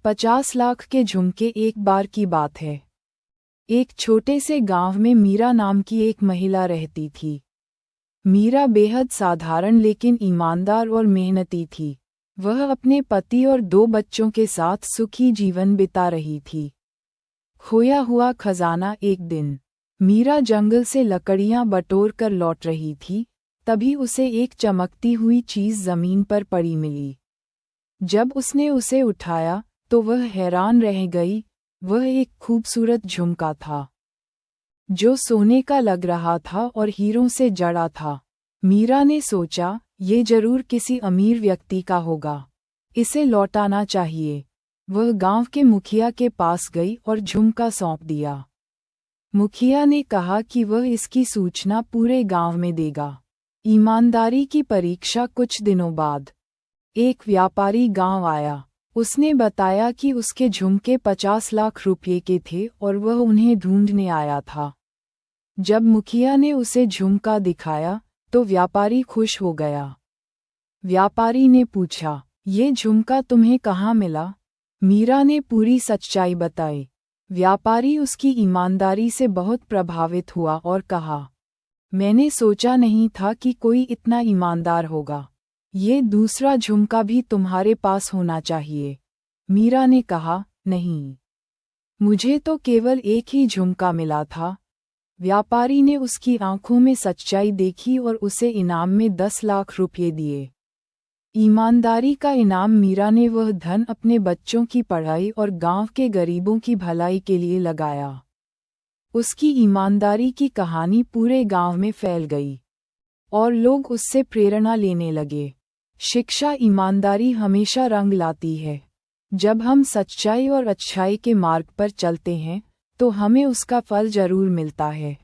50 लाख के झुमके। एक बार की बात है, एक छोटे से गांव में मीरा नाम की एक महिला रहती थी। मीरा बेहद साधारण लेकिन ईमानदार और मेहनती थी। वह अपने पति और 2 बच्चों के साथ सुखी जीवन बिता रही थी। खोया हुआ खजाना। एक दिन मीरा जंगल से लकड़ियां बटोर कर लौट रही थी, तभी उसे एक चमकती हुई चीज जमीन पर पड़ी मिली। जब उसने उसे उठाया तो वह हैरान रह गई। वह एक खूबसूरत झुमका था जो सोने का लग रहा था और हीरों से जड़ा था। मीरा ने सोचा, ये जरूर किसी अमीर व्यक्ति का होगा, इसे लौटाना चाहिए। वह गांव के मुखिया के पास गई और झुमका सौंप दिया। मुखिया ने कहा कि वह इसकी सूचना पूरे गांव में देगा। ईमानदारी की परीक्षा। कुछ दिनों बाद एक व्यापारी गांव आया। उसने बताया कि उसके झुमके 50 लाख रुपये के थे और वह उन्हें ढूंढने आया था। जब मुखिया ने उसे झुमका दिखाया तो व्यापारी खुश हो गया। व्यापारी ने पूछा, ये झुमका तुम्हें कहाँ मिला? मीरा ने पूरी सच्चाई बताई। व्यापारी उसकी ईमानदारी से बहुत प्रभावित हुआ और कहा, मैंने सोचा नहीं था कि कोई इतना ईमानदार होगा। ये दूसरा झुमका भी तुम्हारे पास होना चाहिए। मीरा ने कहा, नहीं, मुझे तो केवल एक ही झुमका मिला था। व्यापारी ने उसकी आंखों में सच्चाई देखी और उसे इनाम में 10 लाख रुपये दिए। ईमानदारी का इनाम। मीरा ने वह धन अपने बच्चों की पढ़ाई और गांव के गरीबों की भलाई के लिए लगाया। उसकी ईमानदारी की कहानी पूरे गांव में फैल गई और लोग उससे प्रेरणा लेने लगे। शिक्षा। ईमानदारी हमेशा रंग लाती है। जब हम सच्चाई और अच्छाई के मार्ग पर चलते हैं तो हमें उसका फल जरूर मिलता है।